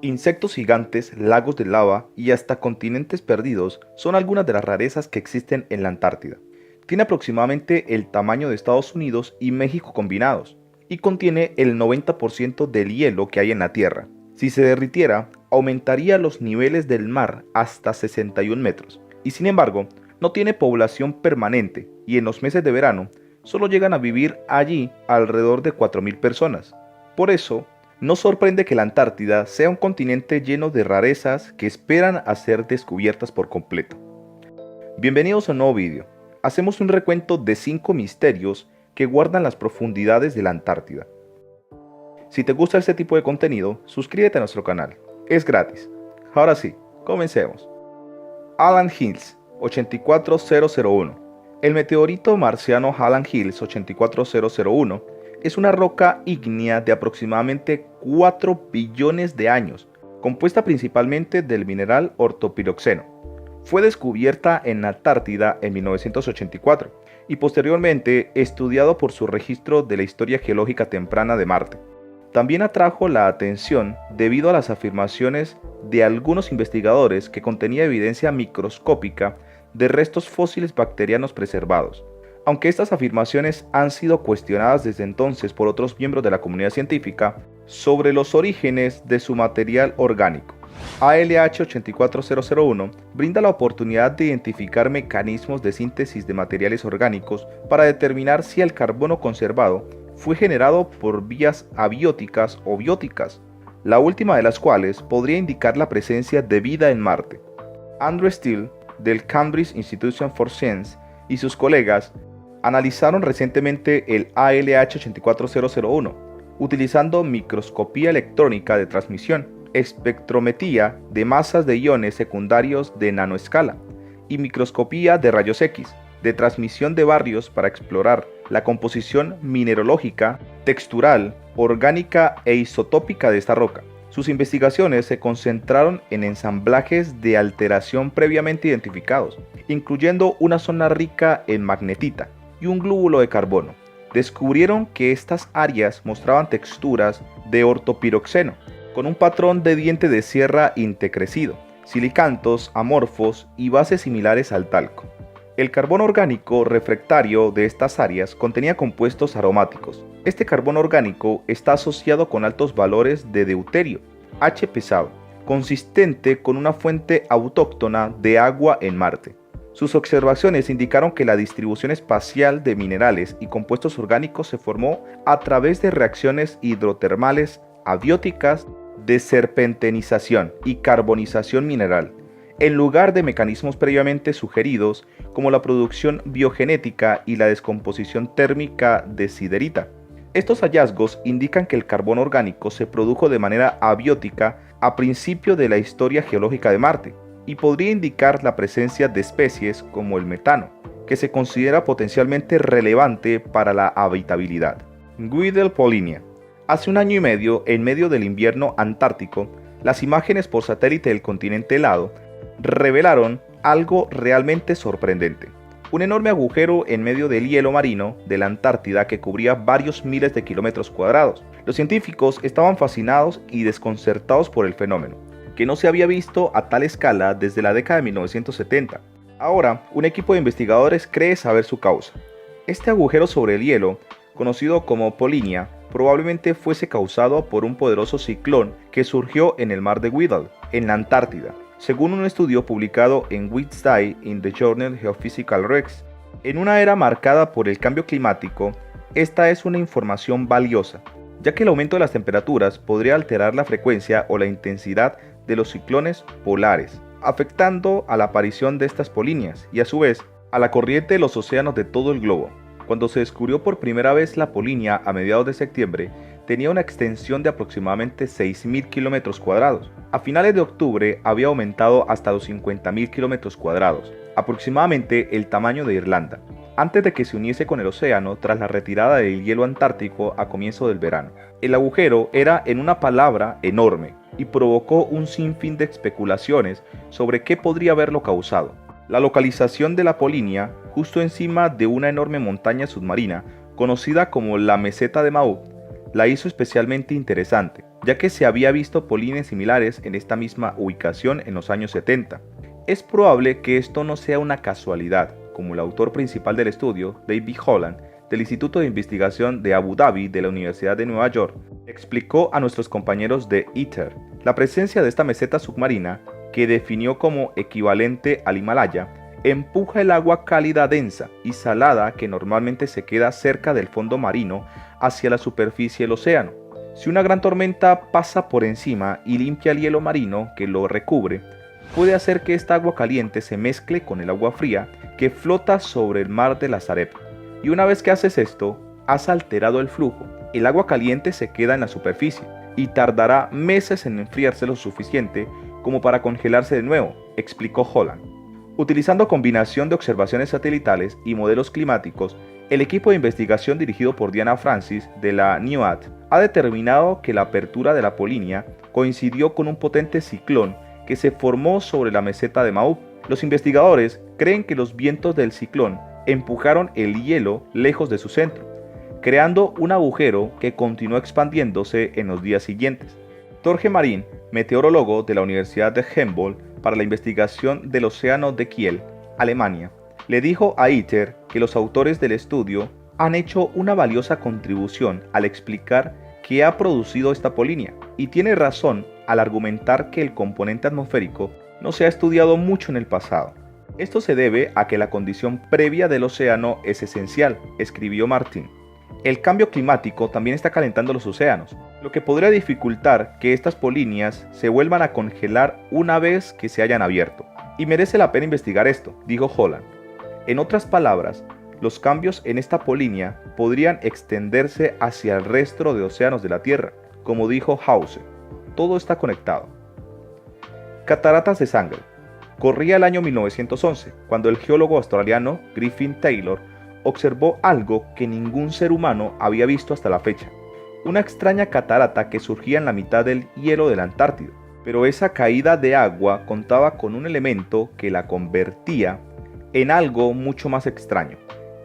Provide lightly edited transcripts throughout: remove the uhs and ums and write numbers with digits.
Insectos gigantes, lagos de lava y hasta continentes perdidos son algunas de las rarezas que existen en la Antártida. Tiene aproximadamente el tamaño de Estados Unidos y México combinados, y contiene el 90% del hielo que hay en la Tierra. Si se derritiera, aumentaría los niveles del mar hasta 61 metros, y sin embargo, no tiene población permanente, y en los meses de verano, solo llegan a vivir allí alrededor de 4.000 personas. Por eso, no sorprende que la Antártida sea un continente lleno de rarezas que esperan a ser descubiertas por completo. Bienvenidos a un nuevo vídeo. Hacemos un recuento de 5 misterios que guardan las profundidades de la Antártida. Si te gusta este tipo de contenido, suscríbete a nuestro canal. Es gratis. Ahora sí, comencemos. Halland Hills 84001. El meteorito marciano Halland Hills 84001 es una roca ígnea de aproximadamente 4 billones de años, compuesta principalmente del mineral ortopiroxeno. Fue descubierta en la Antártida en 1984 y posteriormente estudiado por su registro de la historia geológica temprana de Marte. También atrajo la atención debido a las afirmaciones de algunos investigadores que contenía evidencia microscópica de restos fósiles bacterianos preservados. Aunque estas afirmaciones han sido cuestionadas desde entonces por otros miembros de la comunidad científica sobre los orígenes de su material orgánico, ALH 84001 brinda la oportunidad de identificar mecanismos de síntesis de materiales orgánicos para determinar si el carbono conservado fue generado por vías abióticas o bióticas, la última de las cuales podría indicar la presencia de vida en Marte. Andrew Steele, del Cambridge Institution for Science, y sus colegas analizaron recientemente el ALH 84001 utilizando microscopía electrónica de transmisión, espectrometría de masas de iones secundarios de nanoescala y microscopía de rayos X de transmisión de barrios para explorar la composición mineralógica, textural, orgánica e isotópica de esta roca. Sus investigaciones se concentraron en ensamblajes de alteración previamente identificados, incluyendo una zona rica en magnetita y un glóbulo de carbono. Descubrieron que estas áreas mostraban texturas de ortopiroxeno, con un patrón de diente de sierra intercrecido, silicantos amorfos y bases similares al talco. El carbono orgánico refractario de estas áreas contenía compuestos aromáticos. Este carbono orgánico está asociado con altos valores de deuterio, H pesado, consistente con una fuente autóctona de agua en Marte. Sus observaciones indicaron que la distribución espacial de minerales y compuestos orgánicos se formó a través de reacciones hidrotermales abióticas de serpentinización y carbonización mineral, en lugar de mecanismos previamente sugeridos como la producción biogenética y la descomposición térmica de siderita. Estos hallazgos indican que el carbono orgánico se produjo de manera abiótica a principio de la historia geológica de Marte y podría indicar la presencia de especies como el metano, que se considera potencialmente relevante para la habitabilidad. Guidel Polinia. Hace un año y medio, en medio del invierno antártico, las imágenes por satélite del continente helado revelaron algo realmente sorprendente. Un enorme agujero en medio del hielo marino de la Antártida que cubría varios miles de kilómetros cuadrados. Los científicos estaban fascinados y desconcertados por el fenómeno, que no se había visto a tal escala desde la década de 1970. Ahora, un equipo de investigadores cree saber su causa. Este agujero sobre el hielo, conocido como Polinia, probablemente fuese causado por un poderoso ciclón que surgió en el mar de Weddell, en la Antártida, según un estudio publicado en Wednesday in the Journal Geophysical Rex. En una era marcada por el cambio climático, esta es una información valiosa, ya que el aumento de las temperaturas podría alterar la frecuencia o la intensidad de los ciclones polares, afectando a la aparición de estas polinias y a su vez a la corriente de los océanos de todo el globo. Cuando se descubrió por primera vez la polinia a mediados de septiembre, tenía una extensión de aproximadamente 6.000 kilómetros cuadrados. A finales de octubre había aumentado hasta los 50.000 kilómetros cuadrados, aproximadamente el tamaño de Irlanda, antes de que se uniese con el océano tras la retirada del hielo antártico a comienzo del verano. El agujero era, en una palabra, enorme y provocó un sinfín de especulaciones sobre qué podría haberlo causado. La localización de la polinia, justo encima de una enorme montaña submarina conocida como la Meseta de Maud, la hizo especialmente interesante, ya que se había visto polines similares en esta misma ubicación en los años 70. Es probable que esto no sea una casualidad, como el autor principal del estudio, David Holland, del Instituto de Investigación de Abu Dhabi de la Universidad de Nueva York, explicó a nuestros compañeros de ITER. La presencia de esta meseta submarina, que definió como equivalente al Himalaya, empuja el agua cálida densa y salada que normalmente se queda cerca del fondo marino hacia la superficie del océano. Si una gran tormenta pasa por encima y limpia el hielo marino que lo recubre, puede hacer que esta agua caliente se mezcle con el agua fría que flota sobre el mar de la Sareb. Y una vez que haces esto, has alterado el flujo. El agua caliente se queda en la superficie y tardará meses en enfriarse lo suficiente como para congelarse de nuevo, explicó Holland. Utilizando combinación de observaciones satelitales y modelos climáticos, el equipo de investigación dirigido por Diana Francis de la NIOAD ha determinado que la apertura de la Polinia coincidió con un potente ciclón que se formó sobre la meseta de Maui. Los investigadores creen que los vientos del ciclón empujaron el hielo lejos de su centro, creando un agujero que continuó expandiéndose en los días siguientes. Torge Marín, meteorólogo de la Universidad de Humboldt para la investigación del océano de Kiel, Alemania, le dijo a ITER que los autores del estudio han hecho una valiosa contribución al explicar qué ha producido esta polinia, y tiene razón al argumentar que el componente atmosférico no se ha estudiado mucho en el pasado. Esto se debe a que la condición previa del océano es esencial, escribió Martín. El cambio climático también está calentando los océanos, lo que podría dificultar que estas polinias se vuelvan a congelar una vez que se hayan abierto. Y merece la pena investigar esto, dijo Holland. En otras palabras, los cambios en esta polinia podrían extenderse hacia el resto de océanos de la Tierra, como dijo Hause. Todo está conectado. Cataratas de sangre. Corría el año 1911, cuando el geólogo australiano Griffin Taylor observó algo que ningún ser humano había visto hasta la fecha. Una extraña catarata que surgía en la mitad del hielo de la Antártida. Pero esa caída de agua contaba con un elemento que la convertía en algo mucho más extraño.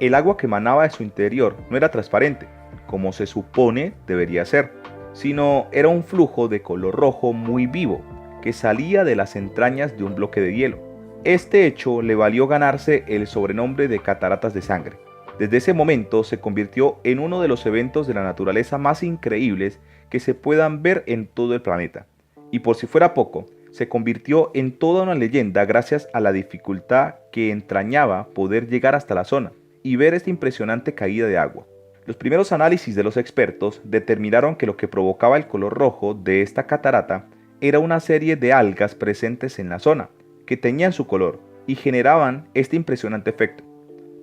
El agua que emanaba de su interior no era transparente, como se supone debería ser, sino era un flujo de color rojo muy vivo, que salía de las entrañas de un bloque de hielo. Este hecho le valió ganarse el sobrenombre de cataratas de sangre. Desde ese momento se convirtió en uno de los eventos de la naturaleza más increíbles que se puedan ver en todo el planeta. Y por si fuera poco, se convirtió en toda una leyenda gracias a la dificultad que entrañaba poder llegar hasta la zona y ver esta impresionante caída de agua. Los primeros análisis de los expertos determinaron que lo que provocaba el color rojo de esta catarata era una serie de algas presentes en la zona, que teñían su color y generaban este impresionante efecto.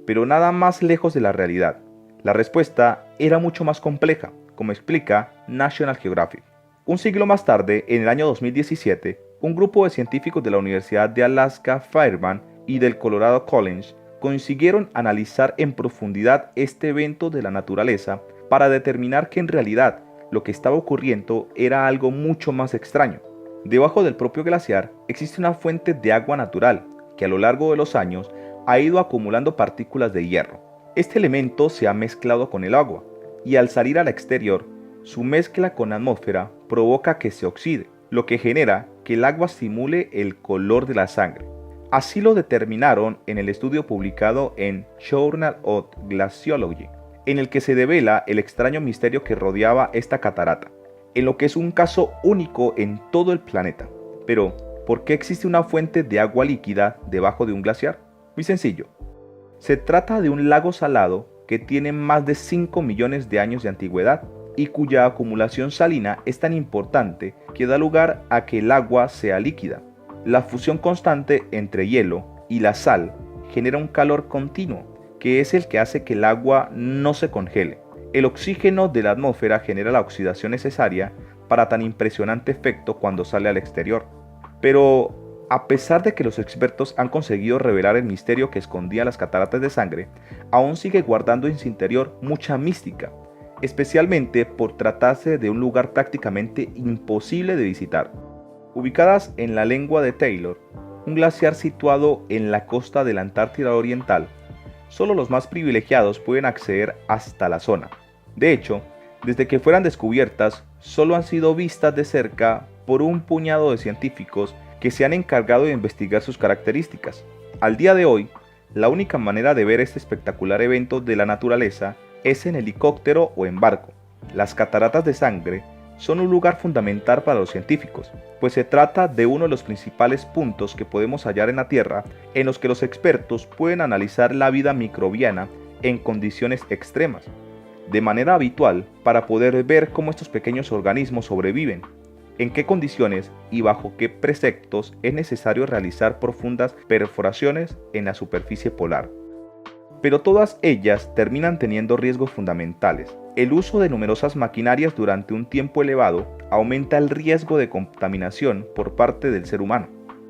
Pero nada más lejos de la realidad. La respuesta era mucho más compleja, como explica National Geographic. Un siglo más tarde, en el año 2017, un grupo de científicos de la Universidad de Alaska Fairbanks y del Colorado College consiguieron analizar en profundidad este evento de la naturaleza para determinar que en realidad lo que estaba ocurriendo era algo mucho más extraño. Debajo del propio glaciar existe una fuente de agua natural que a lo largo de los años ha ido acumulando partículas de hierro. Este elemento se ha mezclado con el agua y al salir al exterior, su mezcla con la atmósfera provoca que se oxide, lo que genera que el agua simule el color de la sangre. Así lo determinaron en el estudio publicado en Journal of Glaciology, en el que se devela el extraño misterio que rodeaba esta catarata, en lo que es un caso único en todo el planeta. Pero, ¿por qué existe una fuente de agua líquida debajo de un glaciar? Muy sencillo. Se trata de un lago salado que tiene más de 5 millones de años de antigüedad y cuya acumulación salina es tan importante que da lugar a que el agua sea líquida. La fusión constante entre hielo y la sal genera un calor continuo, que es el que hace que el agua no se congele. El oxígeno de la atmósfera genera la oxidación necesaria para tan impresionante efecto cuando sale al exterior. Pero, a pesar de que los expertos han conseguido revelar el misterio que escondía las cataratas de sangre, aún sigue guardando en su interior mucha mística, especialmente por tratarse de un lugar prácticamente imposible de visitar. Ubicadas en la lengua de Taylor, un glaciar situado en la costa de la Antártida Oriental, solo los más privilegiados pueden acceder hasta la zona. De hecho, Desde que fueran descubiertas, solo han sido vistas de cerca por un puñado de científicos que se han encargado de investigar sus características. Al día de hoy, la única manera de ver este espectacular evento de la naturaleza es en helicóptero o en barco. Las cataratas de sangre son un lugar fundamental para los científicos, pues se trata de uno de los principales puntos que podemos hallar en la Tierra en los que los expertos pueden analizar la vida microbiana en condiciones extremas, de manera habitual para poder ver cómo estos pequeños organismos sobreviven, en qué condiciones y bajo qué preceptos es necesario realizar profundas perforaciones en la superficie polar. Pero todas ellas terminan teniendo riesgos fundamentales. El uso de numerosas maquinarias durante un tiempo elevado aumenta el riesgo de contaminación por parte del ser humano.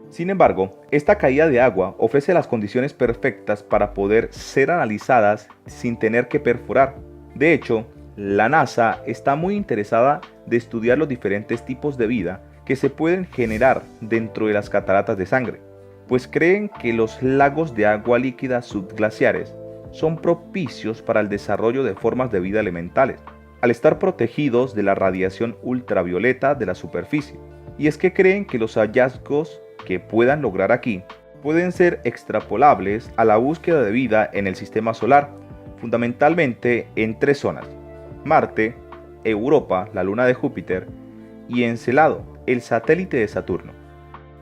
Sin embargo, esta caída de agua ofrece las condiciones perfectas para poder ser analizadas sin tener que perforar. De hecho, la NASA está muy interesada de estudiar los diferentes tipos de vida que se pueden generar dentro de las cataratas de sangre, pues creen que los lagos de agua líquida subglaciares son propicios para el desarrollo de formas de vida elementales, al estar protegidos de la radiación ultravioleta de la superficie. Y es que creen que los hallazgos que puedan lograr aquí pueden ser extrapolables a la búsqueda de vida en el sistema solar, fundamentalmente en tres zonas: Marte, Europa, la luna de Júpiter, y Encelado, el satélite de Saturno.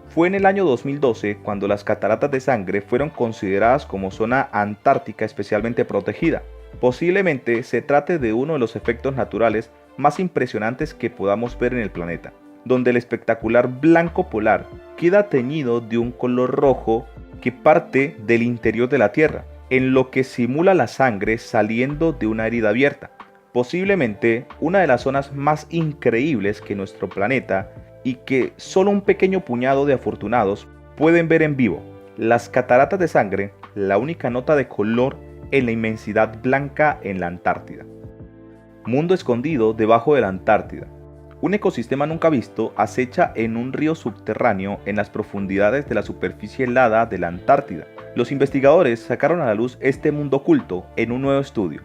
Fue en el año 2012 cuando las cataratas de sangre fueron consideradas como zona antártica especialmente protegida. Posiblemente se trate de uno de los efectos naturales más impresionantes que podamos ver en el planeta, donde el espectacular blanco polar queda teñido de un color rojo que parte del interior de la Tierra, en lo que simula la sangre saliendo de una herida abierta. Posiblemente una de las zonas más increíbles que nuestro planeta y que solo un pequeño puñado de afortunados pueden ver en vivo. Las cataratas de sangre, la única nota de color en la inmensidad blanca en la Antártida. Mundo escondido debajo de la Antártida. Un ecosistema nunca visto acecha en un río subterráneo en las profundidades de la superficie helada de la Antártida. Los investigadores sacaron a la luz este mundo oculto en un nuevo estudio,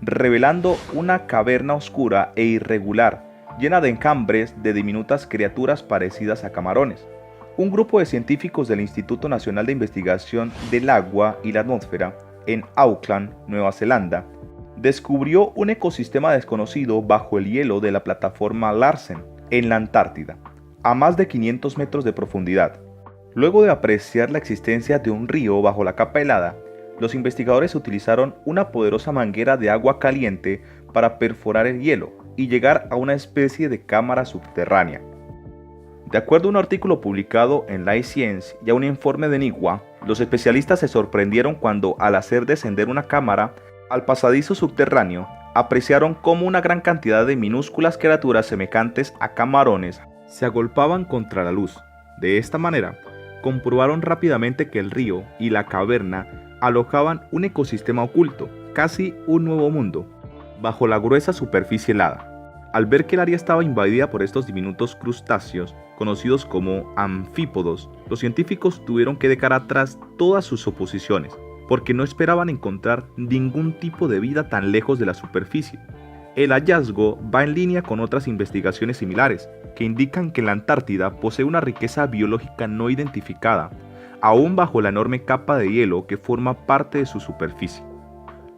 revelando una caverna oscura e irregular, llena de enjambres de diminutas criaturas parecidas a camarones. Un grupo de científicos del Instituto Nacional de Investigación del Agua y la Atmósfera, en Auckland, Nueva Zelanda, descubrió un ecosistema desconocido bajo el hielo de la plataforma Larsen, en la Antártida, a más de 500 metros de profundidad. Luego de apreciar la existencia de un río bajo la capa helada, los investigadores utilizaron una poderosa manguera de agua caliente para perforar el hielo y llegar a una especie de cámara subterránea. De acuerdo a un artículo publicado en iScience y a un informe de NIWA, los especialistas se sorprendieron cuando, al hacer descender una cámara al pasadizo subterráneo, apreciaron cómo una gran cantidad de minúsculas criaturas semejantes a camarones se agolpaban contra la luz. De esta manera, comprobaron rápidamente que el río y la caverna alojaban un ecosistema oculto, casi un nuevo mundo, bajo la gruesa superficie helada. Al ver que el área estaba invadida por estos diminutos crustáceos, conocidos como anfípodos, los científicos tuvieron que dejar atrás todas sus suposiciones, porque no esperaban encontrar ningún tipo de vida tan lejos de la superficie. El hallazgo va en línea con otras investigaciones similares, que indican que la Antártida posee una riqueza biológica no identificada, aún bajo la enorme capa de hielo que forma parte de su superficie.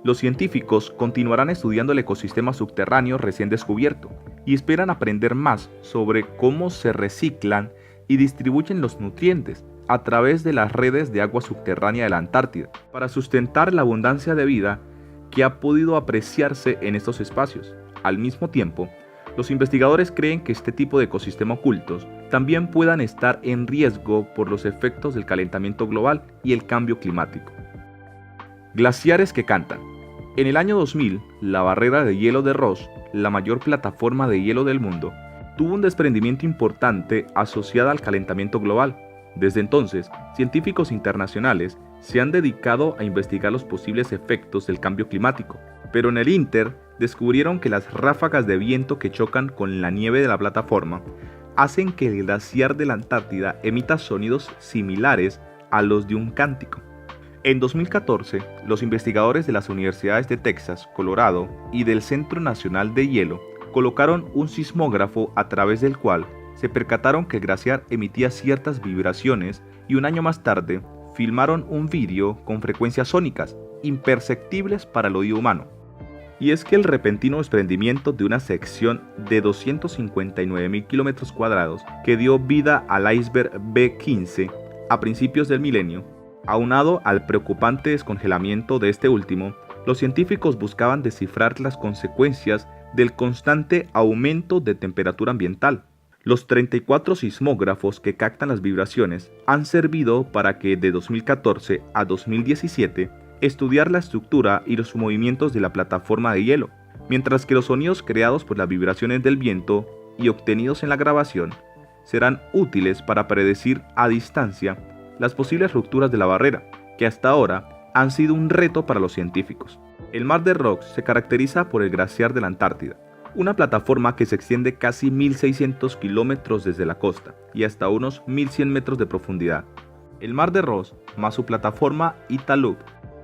Los científicos continuarán estudiando el ecosistema subterráneo recién descubierto y esperan aprender más sobre cómo se reciclan y distribuyen los nutrientes a través de las redes de agua subterránea de la Antártida, para sustentar la abundancia de vida que ha podido apreciarse en estos espacios. Al mismo tiempo, los investigadores creen que este tipo de ecosistemas ocultos también puedan estar en riesgo por los efectos del calentamiento global y el cambio climático. Glaciares que cantan. En el año 2000, la barrera de hielo de Ross, la mayor plataforma de hielo del mundo, tuvo un desprendimiento importante asociado al calentamiento global. Desde entonces, científicos internacionales se han dedicado a investigar los posibles efectos del cambio climático, pero en el ínter descubrieron que las ráfagas de viento que chocan con la nieve de la plataforma hacen que el glaciar de la Antártida emita sonidos similares a los de un cántico. En 2014, los investigadores de las universidades de Texas, Colorado y del Centro Nacional de Hielo colocaron un sismógrafo a través del cual se percataron que el glaciar emitía ciertas vibraciones y un año más tarde filmaron un vídeo con frecuencias sónicas imperceptibles para el oído humano. Y es que el repentino desprendimiento de una sección de 259.000 kilómetros cuadrados que dio vida al iceberg B-15 a principios del milenio, aunado al preocupante descongelamiento de este último, los científicos buscaban descifrar las consecuencias del constante aumento de temperatura ambiental. Los 34 sismógrafos que captan las vibraciones han servido para que de 2014 a 2017 estudiar la estructura y los movimientos de la plataforma de hielo, mientras que los sonidos creados por las vibraciones del viento y obtenidos en la grabación serán útiles para predecir a distancia las posibles rupturas de la barrera, que hasta ahora han sido un reto para los científicos. El Mar de Ross se caracteriza por el glaciar de la Antártida, una plataforma que se extiende casi 1.600 kilómetros desde la costa y hasta unos 1.100 metros de profundidad. El Mar de Ross más su plataforma Italuk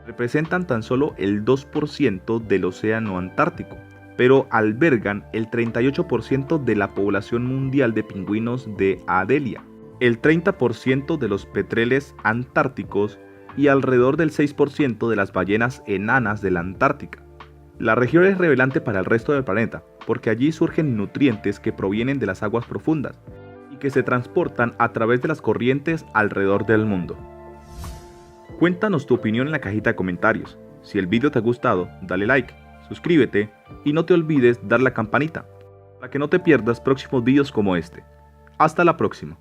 representan tan solo el 2% del océano Antártico, pero albergan el 38% de la población mundial de pingüinos de Adelia, el 30% de los petreles antárticos y alrededor del 6% de las ballenas enanas de la Antártica. La región es relevante para el resto del planeta, porque allí surgen nutrientes que provienen de las aguas profundas y que se transportan a través de las corrientes alrededor del mundo. Cuéntanos tu opinión en la cajita de comentarios. Si el vídeo te ha gustado, dale like, suscríbete y no te olvides dar la campanita para que no te pierdas próximos vídeos como este. Hasta la próxima.